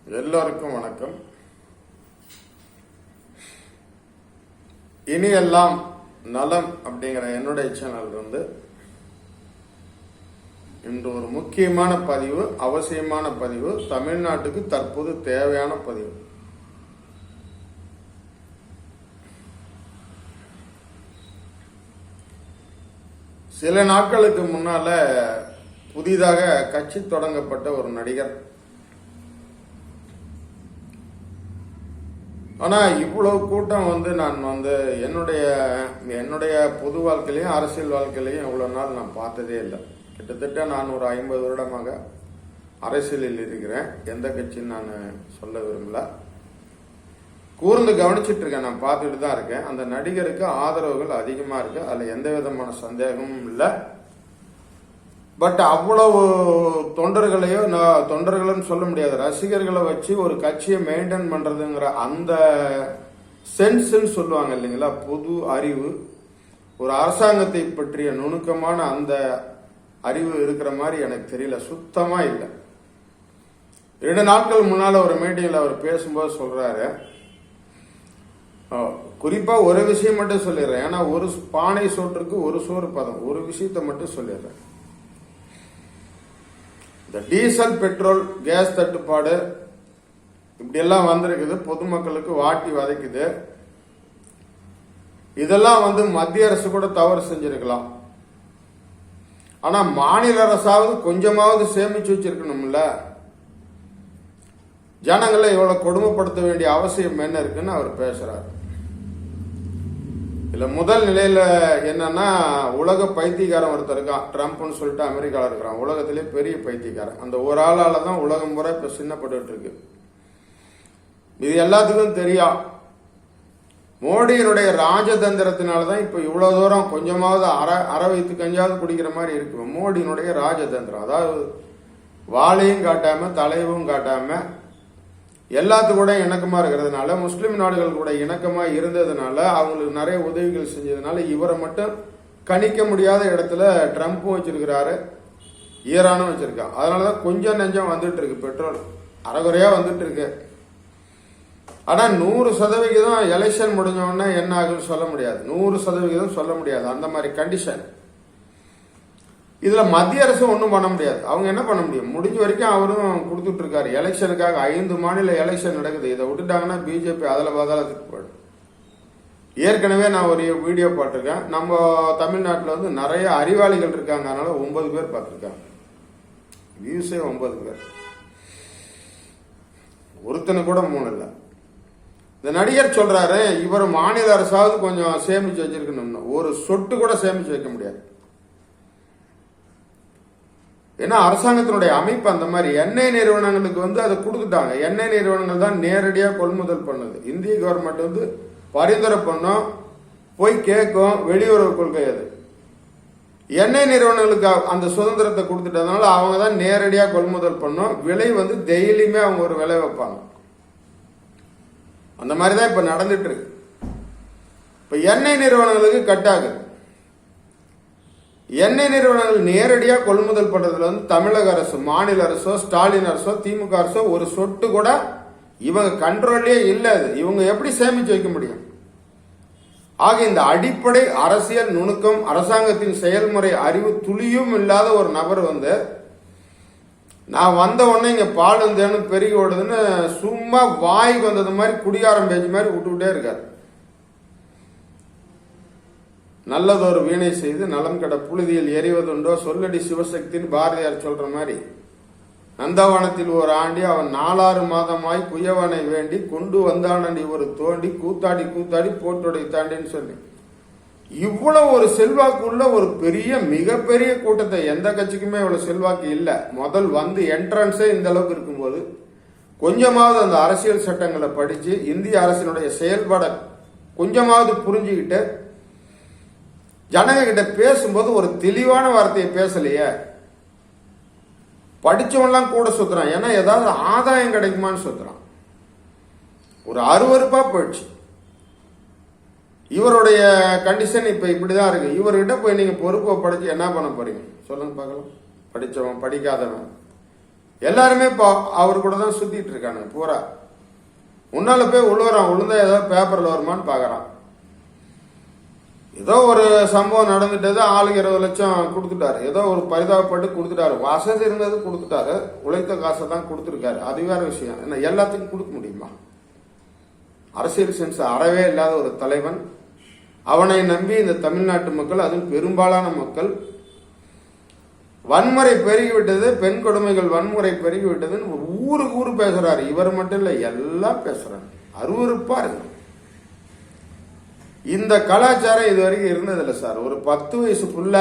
எல்லோருக்கும் வணக்கம். இனி எல்லாம் நலம் அப்படிங்கிற என்னுடைய சேனல் இன்று ஒரு முக்கியமான பதிவு, அவசியமான பதிவு, தமிழ்நாட்டுக்கு தற்போது தேவையான பதிவு. சில நாட்களுக்கு முன்னால புதிதாக கட்சி தொடங்கப்பட்ட ஒரு நடிகர். ஆனா இவ்வளவு கூட்டம் நான் என்னுடைய பொது வாழ்க்கையிலையும் அரசியல் வாழ்க்கையிலையும் இவ்வளவு நாள் நான் பார்த்ததே இல்லை. கிட்டத்தட்ட நான் ஒரு 50 வருடமாக அரசியலில் இருக்கிறேன். எந்த கட்சின்னு நான் சொல்ல விரும்பல. கூர்ந்து கவனிச்சிட்டு இருக்கேன், நான் பார்த்துட்டு தான் இருக்கேன். அந்த நடிகருக்கு ஆதரவுகள் அதிகமா இருக்கு, அதுல எந்த விதமான சந்தேகமும் இல்லை. பட் அவ்வளவு தொண்டர்களையும் சொல்ல முடியாது, ரசிகர்களை வச்சு ஒரு கட்சியை மெயின்டைன் பண்றதுங்கிற அந்த சென்ஸ்ன்னு சொல்லுவாங்க இல்லைங்களா, பொது அறிவு, ஒரு அரசாங்கத்தை பற்றிய நுணுக்கமான அந்த அறிவு இருக்கிற மாதிரி எனக்கு தெரியல, சுத்தமா இல்லை. 2 நாட்கள் முன்னால ஒரு மீட்டிங்ல அவர் பேசும்போது சொல்றாரு, குறிப்பா ஒரு விஷயம் மட்டும் சொல்லிடுறேன், ஏன்னா ஒரு பானை சோற்றுக்கு ஒரு சோறு பதம், ஒரு விஷயத்த மட்டும் சொல்லிடுறேன். இந்த டீசல், பெட்ரோல், கேஸ் தட்டுப்பாடு இப்படி எல்லாம் வந்திருக்குது, பொதுமக்களுக்கு வாட்டி வதைக்குது. இதெல்லாம் மத்திய அரசு கூட தவறு செஞ்சிருக்கலாம். ஆனா மாநில அரசாவது கொஞ்சமாவது சேமிச்சு வச்சிருக்கணும்ல. ஜனங்களை இவ்வளவு கொடுமைப்படுத்த வேண்டிய அவசியம் என்ன இருக்குன்னு அவர் பேசுறாரு. இதுல முதல் நிலையில என்னன்னா, உலக பைத்தியக்காரன் ஒருத்தர் இருக்கான், ட்ரம்ப்னு சொல்லிட்டு அமெரிக்காவில் இருக்கிறான். உலகத்திலே பெரிய பைத்தியக்காரன். அந்த ஒரு ஆளால தான் உலகம் பூரா இப்ப சின்னப்பட்டு இருக்கு. இது எல்லாத்துக்கும் தெரியும். மோடியினுடைய ராஜதந்திரத்தினாலதான் இப்ப இவ்வளவு தூரம் கொஞ்சமாவது அரை வைத்து கஞ்சாவது குடிக்கிற மாதிரி இருக்கு. மோடியினுடைய ராஜதந்திரம், அதாவது வாழையும் காட்டாம தலைவும் காட்டாம எல்லாத்து கூட இணக்கமா இருக்கிறதுனால, முஸ்லிம் நாடுகள் கூட இணக்கமா இருந்ததுனால, அவங்களுக்கு நிறைய உதவிகள் செஞ்சதுனால இவரை மட்டும் கணிக்க முடியாத இடத்துல ட்ரம்ப்பும் வச்சிருக்கிறாரு, ஈரானும் வச்சிருக்கான். அதனாலதான் கொஞ்சம் நெஞ்சம் வந்துட்டு இருக்கு, பெட்ரோல் அரைகுறையா வந்துட்டு இருக்கு. ஆனா 100% எலெக்ஷன் முடிஞ்ச உடனே என்ன ஆகுன்னு சொல்ல முடியாது, 100% சொல்ல முடியாது. அந்த மாதிரி கண்டிஷன். இதுல மத்திய அரசு ஒன்றும் பண்ண முடியாது. அவங்க என்ன பண்ண முடியும்? முடிஞ்ச வரைக்கும் அவரும் கொடுத்துட்டு இருக்காரு. எலெக்ஷனுக்காக 5 மாநில எலெக்ஷன் நடக்குது. இதை விட்டுட்டாங்கன்னா பிஜேபி அதில் பாதாளத்துக்கு போயிடும். ஏற்கனவே நான் ஒரு வீடியோ பார்த்துருக்கேன். நம்ம தமிழ்நாட்டில் நிறைய அறிவாளிகள் இருக்காங்க, அதனால 9 பேர் பார்த்துருக்காங்க. வியூஸே 9 பேர், ஒருத்தனை கூட 3 இல்லை. இந்த நடிகர் சொல்றாரு, இவர் மாநில அரசாவது கொஞ்சம் சேமிச்சு வச்சிருக்கணும்னு. ஒரு சொட்டு கூட சேமிச்சு வைக்க முடியாது. ஏன்னா அரசாங்கத்தினுடைய அமைப்பு அந்த மாதிரி. எண்ணெய் நிறுவனங்களுக்கு அதை கொடுத்துட்டாங்க. எண்ணெய் நிறுவனங்கள் தான் நேரடியா கொள்முதல் பண்ணுது. இந்திய கவர்மெண்ட் பரிந்துரை பண்ணும், போய் கேட்கும், வெளியுறவு கொள்கை அது. எண்ணெய் நிறுவனங்களுக்கு அந்த சுதந்திரத்தை கொடுத்துட்டதுனால அவங்க தான் நேரடியா கொள்முதல் பண்ணும். விலை டெய்லியுமே அவங்க ஒரு விலை வைப்பாங்க. அந்த மாதிரிதான் இப்ப நடந்துட்டு இருக்கு. இப்ப எண்ணெய் நிறுவனங்களுக்கு கட் ஆகுது. எண்ணெய் நிறுவனங்கள் நேரடியா கொள்முதல் பண்றதுல தமிழக அரசு, மாநில அரசோ, ஸ்டாலின் அரசோ, திமுக அரசோ ஒரு சொட்டு கூட இவங்க கண்ட்ரோல்லே இல்ல. இவங்க எப்படி சேமிச்சு வைக்க முடியும்? ஆக இந்த அடிப்படை அரசியல் நுணுக்கம், அரசாங்கத்தின் செயல்முறை அறிவு துளியும் இல்லாத ஒரு நபர் நான் வந்த உடனே இங்க பால் பெருகி ஓடுதுன்னு சும்மா வாய்க்கு வந்தது மாதிரி குடிகாரம் பேச்சு மாதிரி விட்டுக்கிட்டே இருக்காரு. நல்லதொரு வீணை செய்து நலம் கட புழுதியில் எறிவதுண்டோ, சொல்லடி சிவசக்தின்னு பாரதியார் சொல்ற மாதிரி, நந்தவனத்தில் ஒரு ஆண்டி அவன் 4-6 மாதமாய் குயவனை வேண்டி கொண்டு வந்தானடி ஒரு தோண்டி கூத்தாடி கூத்தாடி போட்டோடை தாண்டின்னு சொல்லி இவ்வளவு ஒரு செல்வாக்கு உள்ள ஒரு மிகப்பெரிய கூட்டத்தை, எந்த கட்சிக்குமே இவ்வளவு செல்வாக்கு இல்லை. முதல் என்ட்ரன்ஸே இந்த அளவுக்கு இருக்கும்போது கொஞ்சமாவது அந்த அரசியல் சட்டங்களை படிச்சு இந்திய அரசினுடைய செயல்பாட கொஞ்சமாவது புரிஞ்சுக்கிட்டு ஜனங்க கிட்ட பேசும்போது ஒரு தெளிவான வார்த்தையை பேசலையே. படிச்சவன்லாம் கூட சுத்துறான், ஏன்னா ஏதாவது ஆதாயம் கிடைக்குமான்னு சுத்துறான். ஒரு அருவருப்பா போயிடுச்சு. இவருடைய கண்டிஷன் இப்ப இப்படிதான் இருக்கு. இவர்கிட்ட போய் நீங்க பொறுப்பை படிச்சு என்ன பண்ண போறீங்க சொல்லுங்க பார்க்கலாம்? படிச்சவன் படிக்காதவன் எல்லாருமே இப்போ அவர் கூட தான் சுத்திட்டு இருக்கானுங்க பூரா. முன்னால போய் உழுவுறான், உளுந்தா ஏதாவது பேப்பர்ல வருமானு பாக்குறான். ஏதோ ஒரு சம்பவம் நடந்துட்டது, ஆளுக்கு 20 லட்சம் கொடுத்துட்டாரு, ஏதோ ஒரு பரிதாபப்பட்டு கொடுத்துட்டாரு, வசதி இருந்தது கொடுத்துட்டாரு, உழைத்த காசை தான் கொடுத்துருக்காரு, அது வேற விஷயம். என்ன எல்லாத்துக்கும் கொடுக்க முடியுமா? அரசியல் சென்ஸ் அறவே இல்லாத ஒரு தலைவன், அவனை நம்பி இந்த தமிழ்நாட்டு மக்கள், அதுவும் பெரும்பாலான மக்கள், வன்முறை பெருகிவிட்டது, பெண் கொடுமைகள் வன்முறை பெருகிவிட்டதுன்னு ஊருக்கு ஊரு பேசுறாரு. இவர் மட்டும் இல்ல, எல்லாம் பேசுறாரு. அருவருப்பா இருக்கு. இந்த கலாச்சாரம் இது வரைக்கும் இருந்ததில்லை சார். ஒரு 10 வயசுக்குள்ள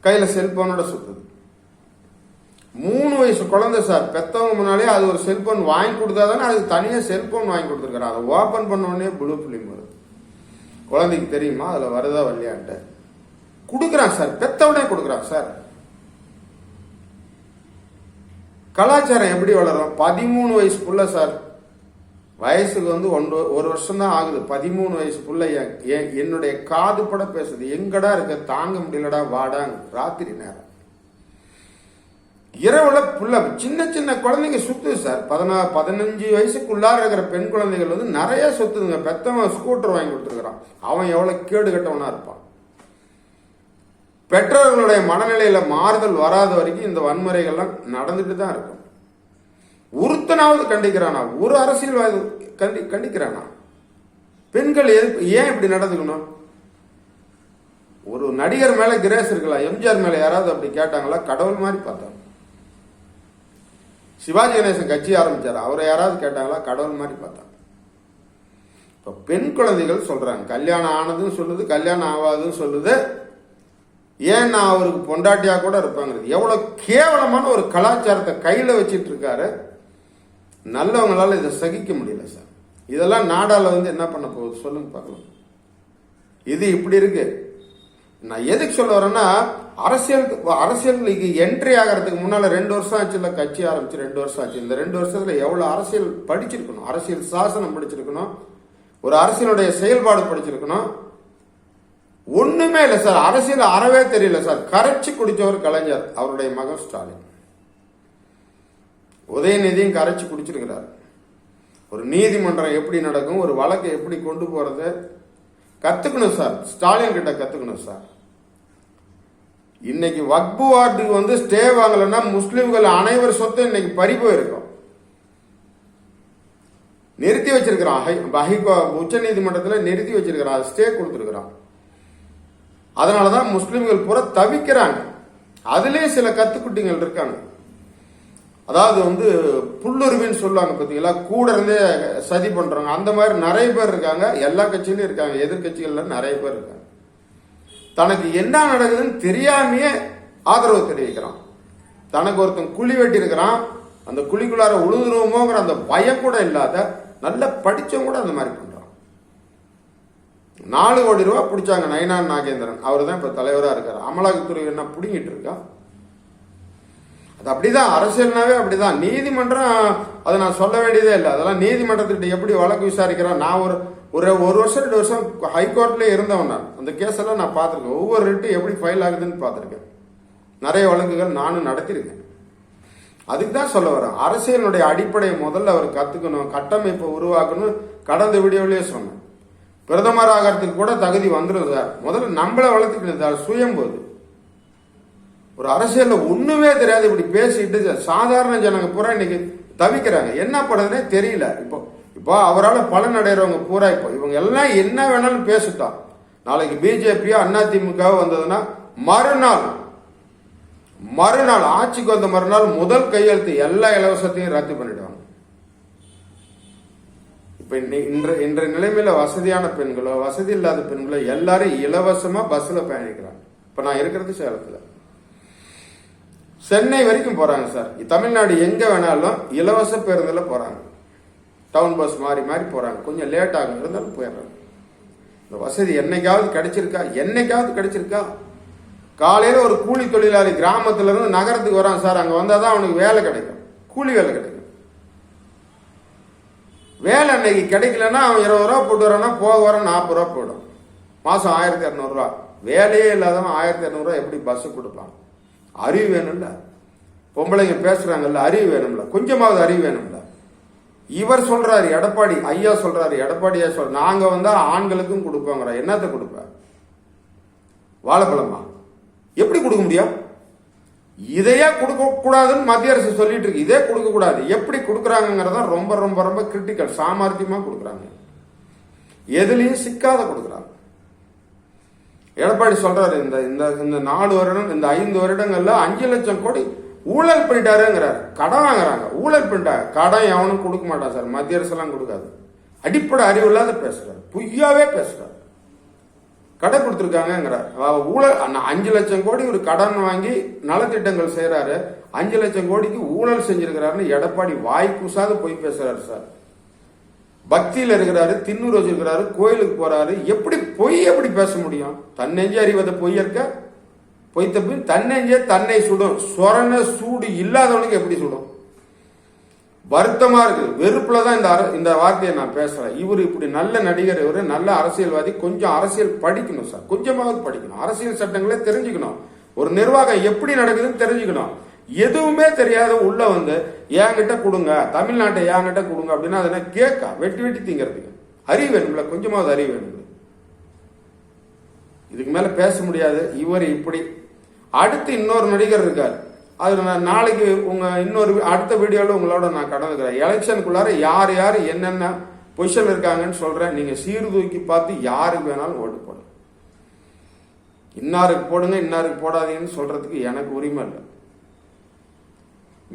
கையில செல்போனோட சுத்துது. 3 வயசு குழந்தை சார், பெத்தவங்க முன்னாலே அது ஒரு செல்போன் வாங்கி கொடுத்தாதானே அதுக்கு தனியா செல்போன் வாங்கி கொடுத்துருக்காரு. அதை ஓபன் பண்ண உடனே ப்ளூ பிலிம் வருது. குழந்தைக்கு தெரியுமா அதுல வருதா வரலையான்ட்டு கொடுக்குறான் சார், பெத்த உடனே கொடுக்குறான் சார். கலாச்சாரம் எப்படி வளரும்? 13 வயசுக்குள்ள சார், வயசுக்கு வந்து 1 வருஷம் தான் ஆகுது. 13 வயசுக்குள்ள என்னுடைய காது பட பேசுது, எங்கடா இருக்க, தாங்க முடியலடா வாடாங்க. ராத்திரி நேரம் இரவுல புள்ள சின்ன சின்ன குழந்தைங்க சுத்துது சார். 15 வயசுக்குள்ளார இருக்கிற பெண் குழந்தைகள் வந்து நிறைய சுத்துதுங்க. பெத்தவன் ஸ்கூட்டர் வாங்கி கொடுத்துருக்கான், அவன் எவ்வளவு கேடு கட்டவனா இருப்பான். பெற்றோர்களுடைய மனநிலையில மாறுதல் வராத வரைக்கும் இந்த வன்முறைகள்லாம் நடந்துட்டு தான் இருக்கும். ஒருத்தனாவது கண்டிக்கிறானா? ஒரு அரசியல்வாதி கண்டிக்கிறானா? பெண்கள் ஏன் இப்படி நடந்துக்கணும்? ஒரு நடிகர் மேல கிரேஸ் இருக்கலாம், எம்ஜிஆர் மேல யாராவது அப்படி கேட்டாங்களா? கடவுள் மாதிரி பார்த்தாங்க. சிவாஜி கணேசன் கட்சி ஆரம்பிச்சாரு, அவரை யாராவது கேட்டாங்களா? கடவுள் மாதிரி பார்த்தாங்க. இப்ப பெண் குழந்தைகள் சொல்றாங்க, கல்யாணம் ஆனதுன்னு சொல்லுது, கல்யாணம் ஆகாதுன்னு சொல்லுது. ஏன் நான் அவருக்கு பொண்டாட்டியா கூட இருப்பாங்கிறது எவ்வளவு கேவலமான ஒரு கலாச்சாரத்தை கையில வச்சிட்டு இருக்காரு. நல்லவங்களால இதை சகிக்க முடியல சார். இதெல்லாம் நாடால வந்து என்ன பண்ண போகுது சொல்லுங்க பார்க்கலாம். இது இப்படி இருக்கு. நான் எதுக்கு சொல்ல வரேன்னா, அரசியலுக்கு என்ட்ரி ஆகிறதுக்கு முன்னால 2 வருஷம் ஆச்சு இல்ல, கட்சி ஆரம்பிச்சு 2 வருஷம் ஆச்சு. இந்த 2 வருஷத்துல எவ்வளவு அரசியல் படிச்சிருக்கணும், அரசியல் சாசனம் படிச்சிருக்கணும், ஒரு அரசியலுடைய செயல்பாடு படிச்சிருக்கணும். ஒண்ணுமே இல்லை சார். அரசியல் அறவே தெரியல சார். கரைச்சி குடிச்சவர் கலைஞர், அவருடைய மகன் ஸ்டாலின். உதயநிதியும் கரைச்சி குடிச்சிருக்கிறார். ஒரு நீதிமன்றம் எப்படி நடக்கும், ஒரு வழக்கை எப்படி கொண்டு போறது கத்துக்கணும் சார். ஸ்டாலின் கிட்ட கத்துக்கணும் சார். இன்னைக்கு வக்பு வார்டுக்கு வந்து ஸ்டே வாங்கலன்னா முஸ்லிம்கள் அனைவர் சொத்து இன்னைக்கு பறி போயிருக்கும். நிறுத்தி வச்சிருக்கிறான், உச்ச நீதிமன்றத்தில் நிறுத்தி வச்சிருக்கிறான், ஸ்டே கொடுத்திருக்கிறான். அதனாலதான் முஸ்லிம்கள் பூரா தவிக்கிறாங்க. அதுலயே சில கத்துக்குட்டிகள் இருக்காங்க. அதாவது வந்து புல்லுருவின்னு சொல்லுவாங்க பாத்தீங்களா, கூட இருந்தே சதி பண்றாங்க. அந்த மாதிரி நிறைய பேர் இருக்காங்க. எல்லா கட்சியிலும் இருக்காங்க, எதிர்கட்சிகள்ல நிறைய பேர் இருக்காங்க. தனக்கு என்ன நடக்குதுன்னு தெரியாமையே ஆதரவு தெரிவிக்கிறான். தனக்கு ஒருத்தன் குழி வெட்டி இருக்கிறான், அந்த குழிக்குள்ளார உழுதுருவோமோங்கிற அந்த பயம் கூட இல்லாத நல்ல படிச்சவங்க கூட அந்த மாதிரி பண்றான். 4 கோடி ரூபாய் பிடிச்சாங்க நயினார் நாகேந்திரன், அவர் தான் இப்ப தலைவரா இருக்காரு. அமலாக்கத்துறை என்ன புடுங்கிட்டு இருக்கா? அது அப்படிதான், அரசியல்னாவே அப்படிதான். நீதிமன்றம் அதை நான் சொல்ல வேண்டியதே இல்லை. அதெல்லாம் நீதிமன்றத்திட்ட எப்படி வழக்கு விசாரிக்கிறோம். நான் ஒரு வருஷம் 2 வருஷம் ஹைகோர்ட்லயே இருந்தவன். நான் அந்த கேஸ் எல்லாம் நான் பார்த்திருக்கேன். ஒவ்வொரு ரிட்டு எப்படி ஃபைல் ஆகுதுன்னு பார்த்திருக்கேன். நிறைய வழக்குகள் நானும் நடத்திருக்கேன். அதுக்கு தான் சொல்ல வரேன், அரசியலுடைய அடிப்படையை முதல்ல அவர் கத்துக்கணும், கட்டமைப்பை உருவாக்கணும். கடந்த வீடியோலயே சொன்னேன், பிரதமர் ஆகிறதுக்கு கூட தகுதி வந்துடும் சார். முதல்ல நம்மளை வளர்த்துக்கணும் சார். சுயம்போது ஒரு அரசியல்ல ஒண்ணுமே தெரியாது இப்படி பேசிட்டு சாதாரண ஜனங்க பூரா இன்னைக்கு தவிக்கிறாங்க. என்ன பண்றதுனே தெரியல. இப்போ அவரால் பலன் அடைகிறவங்க பூரா இப்போ இவங்க எல்லாம் என்ன வேணாலும் பேசிட்டான். நாளைக்கு பிஜேபியோ அதிமுக வந்ததுன்னா மறுநாள் ஆட்சிக்கு வந்த மறுநாள் முதல் கையெழுத்து எல்லா இலவசத்தையும் ரத்து பண்ணிடுவாங்க. இப்ப இன்றைய நிலைமையில வசதியான பெண்களோ வசதி இல்லாத பெண்களோ எல்லாரும் இலவசமா பஸ்ல பயணிக்கிறாங்க. இப்ப நான் இருக்கிறது சேலத்துல, சென்னை வரைக்கும் போறாங்க சார். தமிழ்நாடு எங்க வேணாலும் இலவச பேருந்துல போறாங்க. டவுன் பஸ் மாறி மாறி போறாங்க. கொஞ்சம் லேட் ஆகும் இருந்தாலும் போயிடுறாங்க. இந்த வசதி என்னைக்காவது கிடைச்சிருக்கா? காலையில ஒரு கூலி தொழிலாளி கிராமத்துல இருந்து நகரத்துக்கு வரான் சார். அங்க வந்தாதான் அவனுக்கு வேலை கிடைக்கும், கூலி வேலை கிடைக்கும். வேலை அன்னைக்கு கிடைக்கலன்னா அவன் 20 ரூபா போட்டு வரான்னா போக வர 40 ரூபா போயிடும். மாசம் 1200 ரூபா. வேலையே இல்லாதவன் 1200 ரூபா எப்படி பஸ் கொடுப்பான்? அறிவு வேணும்ல. பொம்பளைங்க பேசுறாங்கல்ல, அறிவு வேணும்ல, கொஞ்சமாவது அறிவு வேணும்ல. இவர் சொல்றாரு, எடப்பாடி ஐயா சொல்றாரு, எடப்பாடியா சொல்ற, நாங்க வந்தா ஆண்களுக்கும் கொடுப்போங்கிற. என்னத்தை கொடுப்ப? வாழைப்பழமா? எப்படி கொடுக்க முடியும்? இதையே கொடுக்க கூடாதுன்னு மத்திய அரசு சொல்லிட்டு இருக்கு. இதே கொடுக்க கூடாது. எப்படி கொடுக்குறாங்கிறத ரொம்ப ரொம்ப ரொம்ப கிரிட்டிக்கல். சாமர்த்தியமா கொடுக்குறாங்க, எதுலையும் சிக்காத கொடுக்குறாங்க. எடப்பாடி சொல்றாரு, இந்த இந்த 4 வருடம், இந்த 5 வருடங்கள்ல 5 லட்சம் கோடி ஊழல் பண்ணிட்டாருங்கிறார். கடன் வாங்குறாங்க, ஊழல் பண்ணிட்டாரு. கடன் எவனும் கொடுக்க மாட்டான் சார், மத்திய அரசு எல்லாம் கொடுக்காது. அடிப்படை அறிவு இல்லாத பேசுறாரு, பொய்யாவே பேசுறாரு. கடன் கொடுத்துருக்காங்கிறார். ஊழல் 5 லட்சம் கோடி ஒரு கடன் வாங்கி நலத்திட்டங்கள் செய்யறாரு. 5 லட்சம் கோடிக்கு ஊழல் செஞ்சிருக்கிறாருன்னு எடப்பாடி வாய் கூசாது போய் பேசுறாரு சார். பக்தியில் இருக்கிறாரு, தின்னூர் வச்சிருக்கிறாரு, கோயிலுக்கு போறாரு. எப்படி பொய் எப்படி பேச முடியும்? தன்னெஞ்சே அறிவதை பொய் இருக்க பொய்த்த பின் தன்னெஞ்சே தன்னை சுடும். சொரண சூடு இல்லாதவனுக்கு எப்படி சுடும்? வருத்தமா இருக்கு, வெறுப்புலதான் இந்த வார்த்தையை நான் பேசுறேன். இவர் இப்படி நல்ல நடிகர், இவரு நல்ல அரசியல்வாதி. கொஞ்சம் அரசியல் படிக்கணும் சார், கொஞ்சமாவது படிக்கணும். அரசியல் சட்டங்களே தெரிஞ்சுக்கணும். ஒரு நிர்வாகம் எப்படி நடக்குதுன்னு தெரிஞ்சுக்கணும். எதுவுமே தெரியாத உள்ள வந்து என்கிட்ட கொடுங்க, தமிழ்நாட்டை என்கிட்ட கொடுங்க அப்படின்னா அதை கேட்க வெட்டி வெட்டி திங்கிறதுக்கு அறிவு வேணும்ல, கொஞ்சமாவது அறிவு வேணும்ல. இதுக்கு மேல பேச முடியாது. இவர் இப்படி. அடுத்து இன்னொரு நடிகர் இருக்கார், அது நான் நாளைக்கு இன்னொரு அடுத்த வீடியோல உங்களோட நான் கடந்துக்கிறேன். எலெக்ஷனுக்குள்ளார யார் யார் என்னென்ன பொசிஷன் இருக்காங்கன்னு சொல்றேன். நீங்க சீர்தூக்கி பார்த்து யாருக்கு வேணாலும் ஓட்டு போடுங்க. இன்னாருக்கு போடுங்க, இன்னாருக்கு போடாதீங்கன்னு சொல்றதுக்கு எனக்கு உரிமை இல்லை.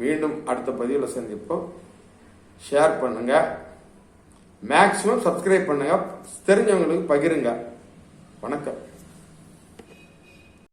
மீண்டும் அடுத்த பதிவில் சந்திப்போம். ஷேர் பண்ணுங்க, மேக்சிமம் சப்ஸ்கிரைப் பண்ணுங்க, தெரிஞ்சவங்களுக்கு பகிருங்க. வணக்கம்.